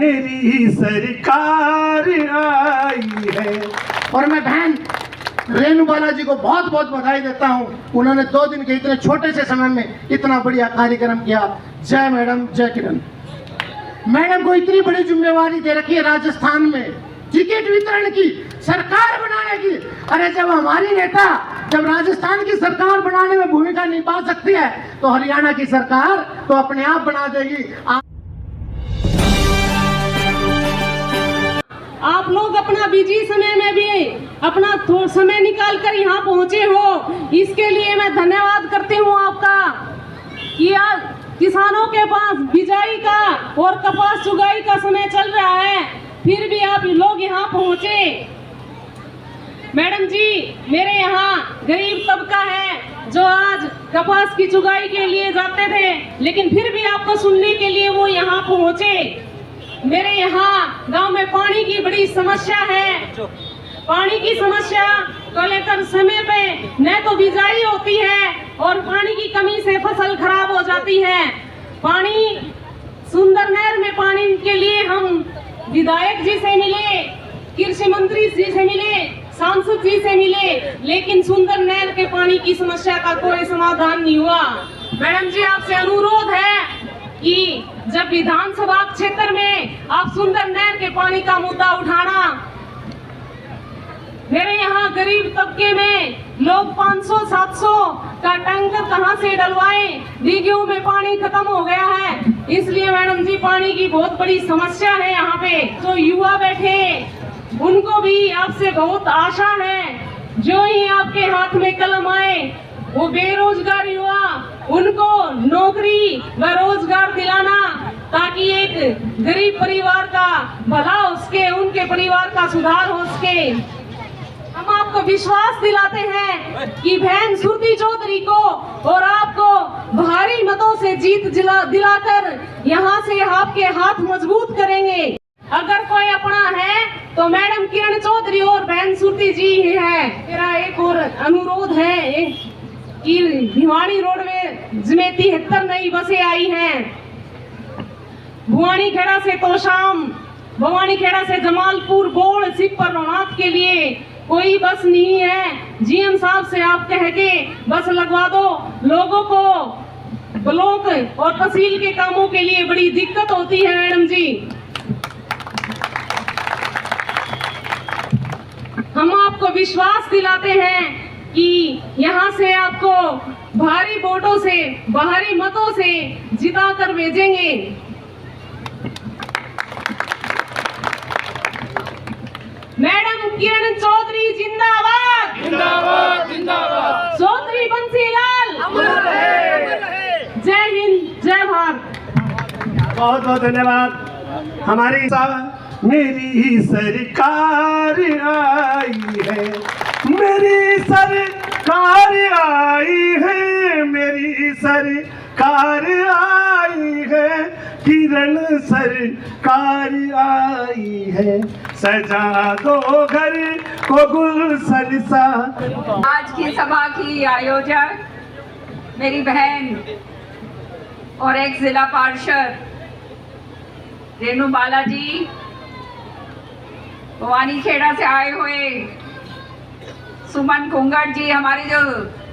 मेरी सरकार आई है। और मैं बहन रेणु बालाजी को बहुत बहुत बधाई देता हूँ। उन्होंने 2 दिन के इतने छोटे से समय में इतना बढ़िया कार्यक्रम किया। जय मैडम, जय किरण। मैडम को इतनी बड़ी जिम्मेवारी दे रखी है राजस्थान में टिकट वितरण की, सरकार बनाने की। अरे जब हमारी नेता जब राजस्थान की सरकार बनाने में भूमिका निभा सकती है तो हरियाणा की सरकार तो अपने आप बना देगी। आप लोग अपना बिजी समय में भी अपना समय निकाल कर यहाँ पहुँचे हो, इसके लिए मैं धन्यवाद करती हूँ आपका। कि आज किसानों के पास बिजाई का और कपास चुगाई का समय चल रहा है, फिर भी आप लोग यहाँ पहुँचे। मैडम जी, मेरे यहाँ गरीब तबका है जो आज कपास की चुगाई के लिए जाते थे, लेकिन फिर भी आपको सुनने के लिए वो यहाँ पहुँचे। मेरे यहाँ गांव में पानी की बड़ी समस्या है। पानी की समस्या को लेकर समय पे न तो बिजाई होती है और पानी की कमी से फसल खराब हो जाती है। पानी सुंदर नहर में पानी के लिए हम विधायक जी से मिले, कृषि मंत्री जी से मिले, सांसद जी से मिले, लेकिन सुंदर नहर के पानी की समस्या का कोई समाधान नहीं हुआ। मैडम जी, आपसे अनुरोध है कि जब विधानसभा क्षेत्र में आप सुंदर नहर के पानी का मुद्दा उठाना। मेरे यहाँ गरीब तबके में लोग 500-700 का टैंकर कहाँ से डलवाएं, दीघियों में पानी खत्म हो गया है। इसलिए मैडम जी, पानी की बहुत बड़ी समस्या है यहाँ पे। जो युवा बैठे उनको भी आपसे बहुत आशा है। जो ही आपके हाथ में कलम आए वो बेरोजगार युवा, उनको नौकरी व रोजगार दिलाना, ताकि एक गरीब परिवार का भला हो सके, उनके परिवार का सुधार हो सके। हम आपको विश्वास दिलाते हैं कि बहन सुरती चौधरी को और आपको भारी मतों से जीत दिलाकर यहाँ से आपके हाथ मजबूत करेंगे। अगर कोई अपना है तो मैडम किरण चौधरी और बहन सुरती जी ही है। मेरा एक और अनुरोध है कि भिवानी रोडवेज में 73 नई बसें आई हैं। भुवानी खेड़ा से तोशाम, भवानी खेड़ा से जमालपुर, बोड़, सिपर, रोहनाथ के लिए कोई बस नहीं है। जीएम साहब से आप कह के बस लगवा दो। लोगों को ब्लॉक और तहसील के कामों के लिए बड़ी दिक्कत होती है मैडम जी। हम आपको विश्वास दिलाते हैं कि यहाँ से आपको भारी वोटों से, बाहरी मतों से जिता कर भेजेंगे। मैडम किरण चौधरी जिंदाबाद, जिंदाबाद, जिंदाबाद। चौधरी बंसीलाल अमर रहे। जय हिंद, जय भारत। बहुत बहुत धन्यवाद। हमारी मेरी सरकार आई है, मेरी सरकार आई है, मेरी सरकार आई है, किरण सरकार आई है, सजा दो घर को गुलशन सा। आज की सभा की आयोजक मेरी बहन और एक जिला पार्षद रेणु बालाजी, भवानी खेड़ा से आए हुए सुमन कुंगड़ जी, हमारे जो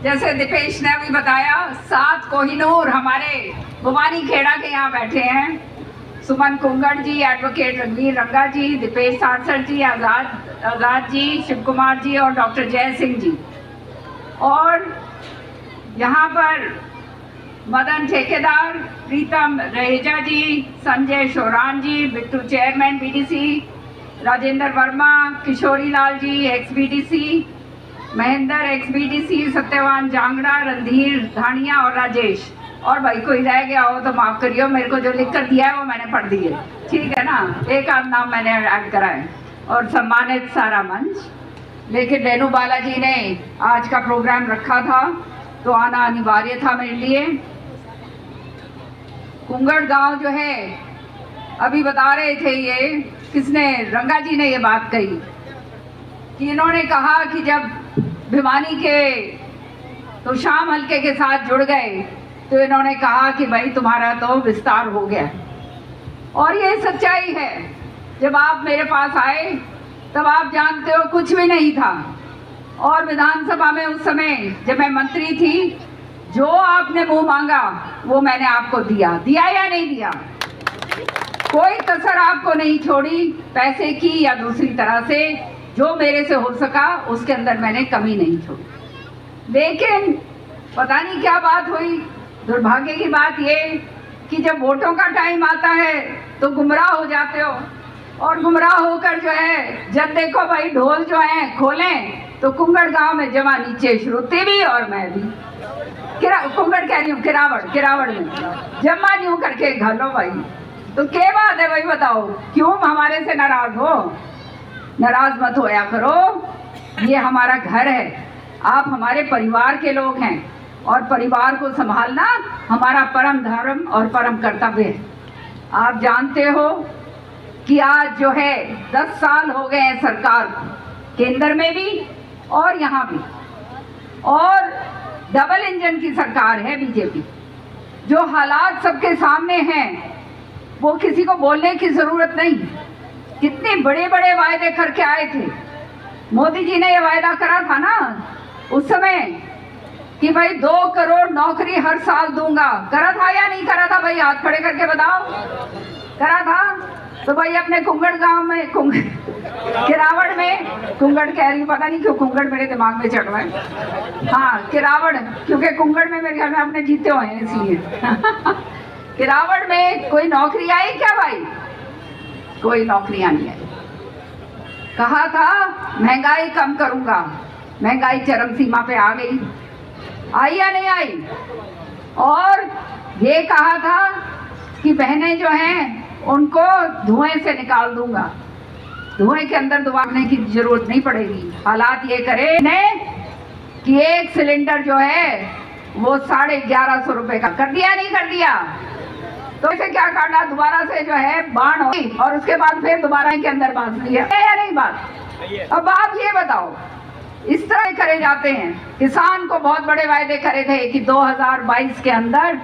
जैसे दीपेश ने अभी बताया 7 कोहिनूर हमारे भवानी खेड़ा के यहाँ बैठे हैं। सुमन कुंगड़ जी, एडवोकेट रणवीर रंगा जी, दीपेश सारसर जी, आजाद जी, शिव कुमार जी और डॉक्टर जय सिंह जी। और यहाँ पर मदन ठेकेदार, प्रीतम रहेजा जी, संजय शोरान जी, Bittu chairman BDC, Rajendra Verma, Kishori Lal ji x-BDC, Mahendra x-BDC, Satyavan Jangra, Randhir धानिया और राजेश। और भाई कोई रह गया हो तो माफ़ करियो, मेरे को जो लिख कर दिया है वो मैंने पढ़ दी है, ठीक है ना। एक आध नाम मैंने ऐड करा है। और सम्मानित सारा मंच। लेकिन रेणु बालाजी ने आज का प्रोग्राम रखा था तो आना अनिवार्य था मेरे लिए। कुंगड़ गांव जो है, अभी बता रहे थे ये किसने, रंगा जी ने ये बात कही कि इन्होंने कहा कि जब भिवानी के तो शाम हल्के के साथ जुड़ गए तो इन्होंने कहा कि भाई तुम्हारा तो विस्तार हो गया। और ये सच्चाई है। जब आप मेरे पास आए तब आप जानते हो कुछ भी नहीं था, और विधानसभा में उस समय जब मैं मंत्री थी, जो आपने मुंह मांगा वो मैंने आपको दिया या नहीं दिया? कोई कसर आपको नहीं छोड़ी, पैसे की या दूसरी तरह से जो मेरे से हो सका उसके अंदर मैंने कमी नहीं छोड़ी। लेकिन पता नहीं क्या बात हुई, दुर्भाग्य की बात ये कि जब वोटों का टाइम आता है तो गुमराह हो जाते हो, और गुमराह होकर जो है जब देखो भाई ढोल जो है खोलें तो कुंगड़ गांव में जमा नीचे श्रुति भी और मैं भी कुंगड़ कह रही हूँ किरावड़ में जमा यूं करके घालो भाई। तो क्या बात है भाई, बताओ क्यों हमारे से नाराज हो? नाराज मत होया करो, ये हमारा घर है, आप हमारे परिवार के लोग हैं, और परिवार को संभालना हमारा परम धर्म और परम कर्तव्य है। आप जानते हो कि आज जो है 10 साल हो गए हैं सरकार को, केंद्र में भी और यहाँ भी, और डबल इंजन की सरकार है बीजेपी। जो हालात सबके सामने हैं वो किसी को बोलने की जरूरत नहीं। कितने बड़े बड़े वायदे करके आए थे। मोदी जी ने ये वायदा करा था ना उस समय कि भाई 2 करोड़ नौकरी हर साल दूंगा। करा था या नहीं करा था भाई? हाथ खड़े करके बताओ, करा था? तो भाई अपने कुंगड़ गांव में किरावड़ में, कुंगड़ कह रही हूँ, पता नहीं क्यों कुंगड़ मेरे दिमाग में चढ़ रहा है। हाँ किरावड़, क्योंकि कुंगड़ में मेरे घर में अपने जीते हुए हैं इसलिए। किरावड़ में कोई नौकरी आई क्या भाई? कोई नौकरियां नहीं आई। कहा था महंगाई कम करूंगा, महंगाई चरम सीमा पे आ गई, आई या नहीं आई? और ये कहा था कि बहनें जो हैं उनको धुएं से निकाल दूंगा, धुएं के अंदर दबाने की जरूरत नहीं पड़ेगी। हालात ये करे ने कि 1 सिलेंडर जो है वो 1150 रुपए का कर दिया, नहीं कर दिया? तो इसे क्या करना, दोबारा से जो है बाण होगी और उसके बाद फिर दोबारा के अंदर बांध दिया या नहीं बात? अब आप ये बताओ, इस तरह करे जाते हैं। किसान को बहुत बड़े वायदे करे थे कि 2022 के अंदर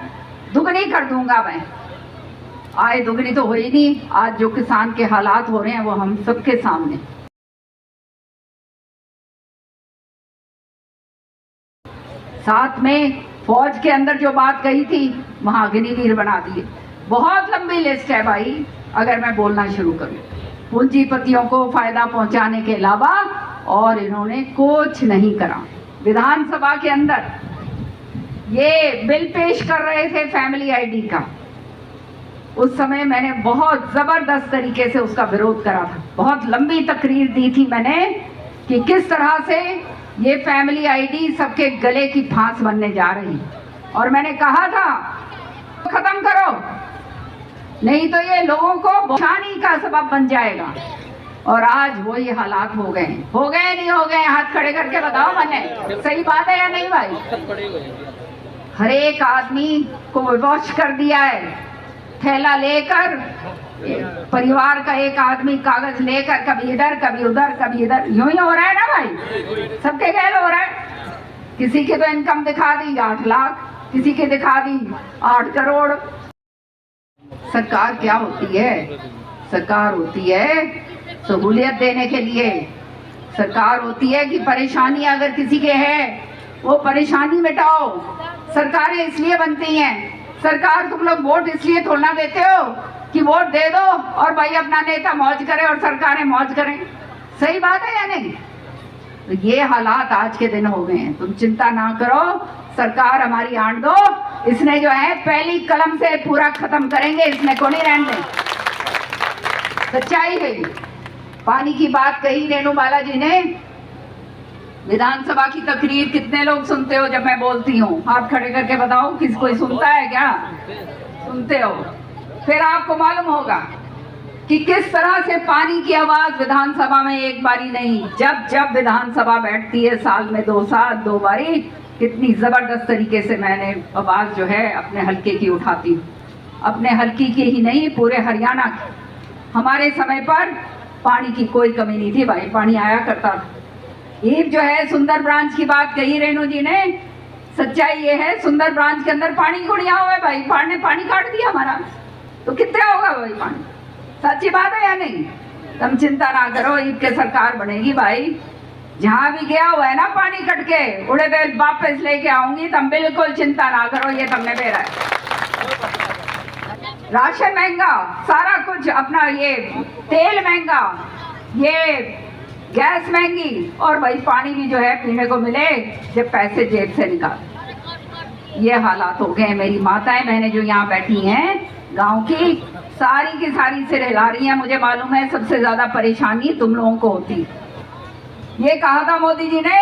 दुगनी कर दूंगा मैं, आय दुगनी तो हुई नहीं। आज जो किसान के हालात हो रहे हैं वो हम सबके सामने। साथ में फौज के अंदर जो बात कही थी वहां अग्निवीर बना दिए। बहुत लंबी लिस्ट है भाई, अगर मैं बोलना शुरू करूं। पूंजीपतियों को फायदा पहुंचाने के अलावा और इन्होंने कुछ नहीं करा। विधानसभा के अंदर ये बिल पेश कर रहे थे फैमिली आईडी का, उस समय मैंने बहुत जबरदस्त तरीके से उसका विरोध करा था। बहुत लंबी तकरीर दी थी मैंने कि किस तरह से ये फैमिली आईडी सबके गले की फांस बनने जा रही, और मैंने कहा था खत्म करो, नहीं तो ये लोगों को परेशानी का सबब बन जाएगा। और आज वही हालात हो गए नहीं हो गए? हाथ खड़े करके बताओ मैंने, सही बात है या नहीं भाई? हर एक आदमी को विवश कर दिया है, थैला लेकर परिवार का एक आदमी कागज लेकर कभी इधर कभी उधर कभी इधर, यूं ही हो रहा है ना भाई, सबके गैल हो रहा है। किसी की तो इनकम दिखा दी 8 लाख, किसी की दिखा दी 8 करोड़। सरकार क्या होती है? सरकार होती है सहूलियत देने के लिए। सरकार होती है कि परेशानी अगर किसी के है वो परेशानी मिटाओ। सरकारें इसलिए बनती हैं, सरकार तुम लोग वोट इसलिए थोड़ा देते हो कि वोट दे दो और भाई अपना नेता मौज करे और सरकारें मौज करें। सही बात है या नहीं? तो ये हालात आज के दिन हो गए हैं। तुम चिंता ना करो, सरकार हमारी आंट दो, इसने जो है पहली कलम से पूरा खत्म करेंगे, इसमें को नहीं रहने दें। सच्चाई है। पानी की बात कही रेणु बालाजी ने, विधानसभा की तकरीर कितने लोग सुनते हो जब मैं बोलती हूँ? हाथ खड़े करके बताओ, किस कोई सुनता है क्या? सुनते हो? फिर आपको मालूम होगा कि किस तरह से पानी की आवाज विधानसभा में एक बारी नहीं, जब विधानसभा बैठती है साल में 2 बारी, कितनी जबरदस्त तरीके से मैंने आवाज जो है अपने हल्के की उठाती हूँ। अपने हल्के की ही नहीं, पूरे हरियाणा की। हमारे समय पर पानी की कोई कमी नहीं थी भाई, पानी आया करता था। ये जो है सुंदर ब्रांच की बात कही रेणु जी ने, सच्चाई ये है सुंदर ब्रांच के अंदर पानी गुड़िया हुआ है भाई, पानी काट दिया हमारा। तो कितने होगा वही पानी? सच्ची बात है या नहीं? तुम चिंता ना करो, ईद के सरकार बनेगी भाई। जहां भी गया हुआ है ना पानी कट के, उड़े देर वापस लेके आऊंगी। तुम बिल्कुल चिंता ना करो, ये तुमने मेरा है। राशन महंगा, सारा कुछ अपना, ये तेल महंगा, ये गैस महंगी, और भाई पानी भी जो है पीने को मिले जब पैसे जेब से निकाल। ये हालात हो गए। मेरी माताएं बहनें जो यहाँ बैठी हैं गांव की सारी सिर हिला रही हैं। मुझे मालूम है सबसे ज्यादा परेशानी तुम लोगों को होती। ये कहा था मोदी जी ने,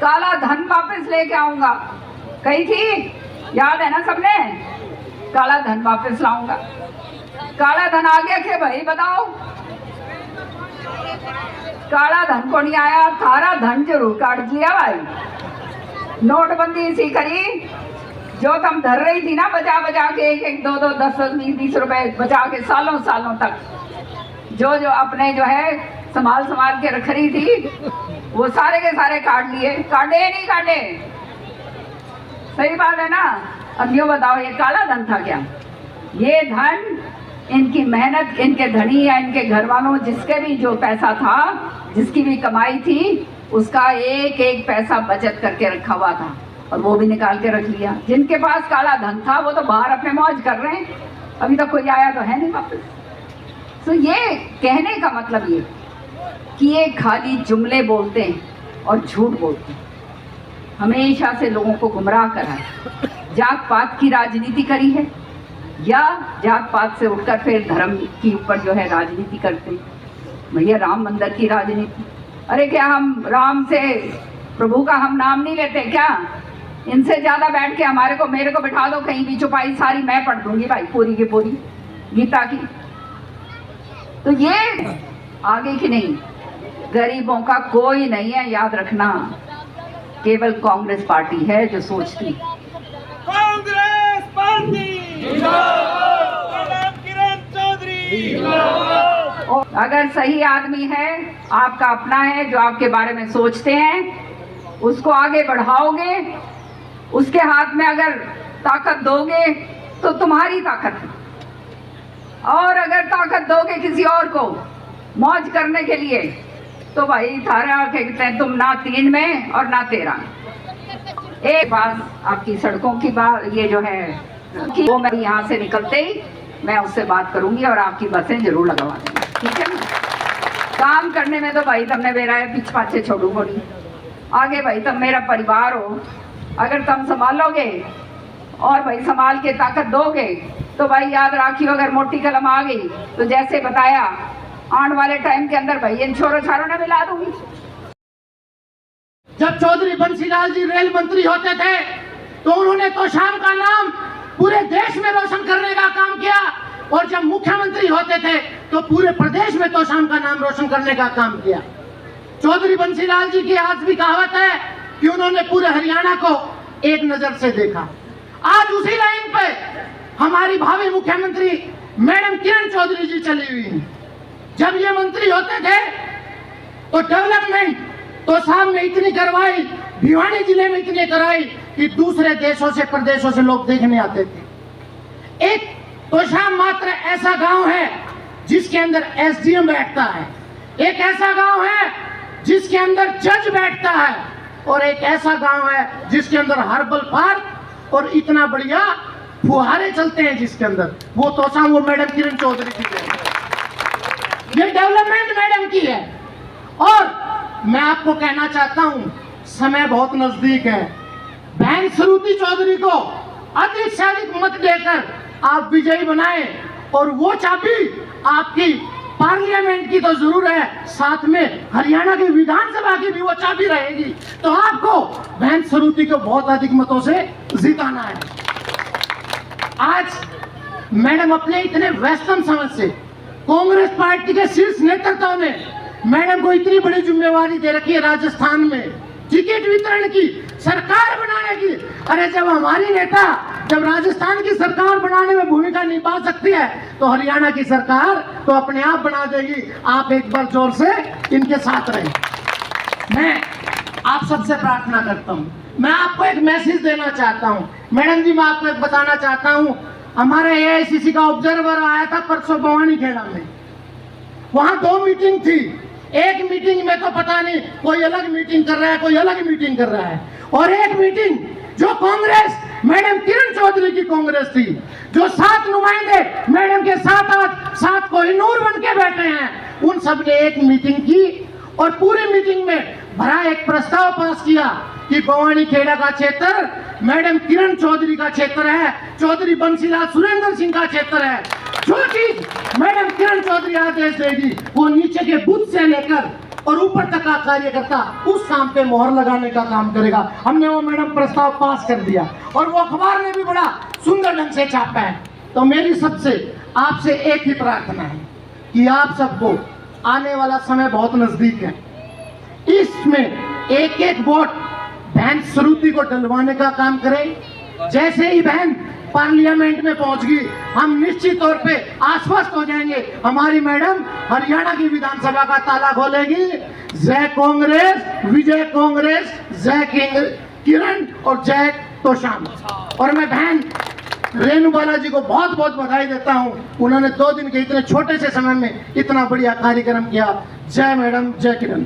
काला धन वापस लेके आऊंगा, कही थी, याद है ना सबने? काला धन वापस लाऊंगा। काला धन आ गया क्या भाई बताओ? काला धन को नहीं आया, थारा धन जरूर काट दिया भाई। नोटबंदी इसी करी, जो तुम धर रही थी ना बचा बचा के, एक दो 10-20 रुपए बचा के सालों तक, जो अपने जो है संभाल के रख रही थी, वो सारे के सारे काट लिए। काटे नहीं काटे? सही बात है ना? अब यो बताओ, ये काला धन था क्या? ये धन इनकी मेहनत, इनके धनी या इनके घर वालों, जिसके भी जो पैसा था, जिसकी भी कमाई थी, उसका एक पैसा बचत करके रखा हुआ था, और वो भी निकाल के रख लिया। जिनके पास काला धन था वो तो बाहर अपने मौज कर रहे हैं, अभी तक कोई आया तो है नहीं वापस। तो ये कहने का मतलब ये कि ये खाली जुमले बोलते हैं और झूठ बोलते हैं, हमेशा से लोगों को गुमराह करा है। जात पात की राजनीति करी है, या जात पात से उठकर फिर धर्म के ऊपर जो है राजनीति करते हैं। भैया राम मंदिर की राजनीति, अरे क्या हम राम से, प्रभु का हम नाम नहीं लेते क्या? इनसे ज्यादा बैठ के मेरे को बिठा दो कहीं भी, चुपाई सारी मैं पढ़ दूंगी भाई, पूरी की पूरी गीता की। तो ये आगे की नहीं, गरीबों का कोई नहीं है, याद रखना। केवल कांग्रेस पार्टी है जो सोचती। कांग्रेस पार्टी किरण चौधरी। अगर सही आदमी है, आपका अपना है, जो आपके बारे में सोचते हैं, उसको आगे बढ़ाओगे, उसके हाथ में अगर ताकत दोगे तो तुम्हारी ताकत है, और अगर ताकत दोगे किसी और को मौज करने के लिए, तो भाई थारा कहते हैं तुम ना 3 में और ना 13 में। एक बात आपकी सड़कों की बात, ये जो है कि वो मैं यहाँ से निकलते ही मैं उससे बात करूंगी और आपकी बसें जरूर लगवा दूंगी, ठीक है ना? काम करने में तो भाई तुमने मेरा पीछे पाछे छोड़ू बोली, आगे भाई तुम मेरा परिवार हो। अगर तुम संभालोगे और भाई संभाल के ताकत दोगे, तो भाई याद रखियो, अगर मोटी कलम आ गई तो जैसे बताया, आने वाले टाइम के अंदर भाई इन छोरों छारों ने मिला दूंगी। जब चौधरी बंसीलाल जी रेल मंत्री होते थे, तो उन्होंने तोशाम का नाम पूरे देश में रोशन करने का काम किया, और जब मुख्यमंत्री होते थे तो पूरे प्रदेश में तोशाम का नाम रोशन करने का काम किया। चौधरी बंसीलाल जी की आज भी कहावत है कि उन्होंने पूरे हरियाणा को एक नजर से देखा। आज उसी लाइन पे हमारी भावी मुख्यमंत्री मैडम किरण चौधरी जी चली हुई हैं। जब ये मंत्री होते थे तो डेवलपमेंट तोशाम में इतनी करवाई, भिवानी जिले में इतनी कराई कि दूसरे देशों से, प्रदेशों से लोग देखने आते थे। एक तोशाम मात्र ऐसा गांव है जिसके अंदर एसडीएम बैठता है, एक ऐसा गांव है जिसके अंदर जज बैठता है, और एक ऐसा गांव है जिसके अंदर हर्बल पार्क और इतना बढ़िया फुहारे चलते हैं, जिसके अंदर वो तोशाम, वो मैडम किरण चौधरी की है। ये डेवलपमेंट मैडम की है। और मैं आपको कहना चाहता हूं, समय बहुत नजदीक है। बहन श्रुति चौधरी को अधिक से अधिक मत देकर आप विजयी बनाएं, और वो चाबी आपकी पार्लियामेंट की तो जरूर है, साथ में हरियाणा की विधानसभा की भी वो चाबी रहेगी। तो आपको बहन श्रुति को बहुत अधिक मतों से जिताना है। आज मैडम अपने इतने व्यस्तम समय से कांग्रेस पार्टी के शीर्ष नेतृत्व ने मैडम को इतनी बड़ी जिम्मेवारी दे रखी है राजस्थान में टिकट वितरण की, सरकार बनाने की। अरे जब हमारी नेता जब राजस्थान की सरकार बनाने में भूमिका निभा सकती है, तो हरियाणा की सरकार तो अपने आप बना देगी। आप एक बार जोर से इनके साथ रहें। मैं आप सबसे प्रार्थना करता हूं, मैं आपको एक मैसेज देना चाहता हूं। मैडम जी, मैं आपको एक बताना चाहता हूं, हमारा एआईसीसी का ऑब्जर्वर आया था परसों भवानी खेड़ा में, वहां 2 मीटिंग थी। एक मीटिंग में तो पता नहीं कोई अलग मीटिंग कर रहा है, कोई अलग मीटिंग कर रहा है, और एक मीटिंग जो कांग्रेस मैडम किरण चौधरी की कांग्रेस थी, जो 7 नुमाइंदे मैडम के साथ कोहिनूर बन के बैठे हैं, उन सब ने एक मीटिंग की और पूरी मीटिंग में भरा एक प्रस्ताव पास किया कि भवानी खेड़ा का क्षेत्र मैडम किरण चौधरी का क्षेत्र है, चौधरी बंसीलाल सुरेंद्र सिंह का क्षेत्र है। जो चीज मैडम किरण चौधरी आदेश देगी वो नीचे के बूथ से लेकर और ऊपर तक का कार्यकर्ता उस काम पे मोहर लगाने का काम करेगा। हमने वो मैडम प्रस्ताव पास कर दिया और वो अखबार में भी बड़ा सुंदर ढंग से छापा है। तो मेरी सबसे आपसे एक ही प्रार्थना है कि आप सबको आने वाला समय बहुत नजदीक है, इसमें एक एक वोट बहन श्रुति को डलवाने का काम करें। जैसे ही बहन पार्लियामेंट में पहुंच गई, हम निश्चित तौर पे आश्वस्त हो जाएंगे, हमारी मैडम हरियाणा की विधानसभा का ताला खोलेगी। जय कांग्रेस, विजय कांग्रेस, जय किरण और जय तोशाम। और मैं बहन रेणु बालाजी को बहुत बहुत बधाई देता हूं, उन्होंने 2 दिन के इतने छोटे से समय में इतना बढ़िया कार्यक्रम किया। जय मैडम, जय किरण।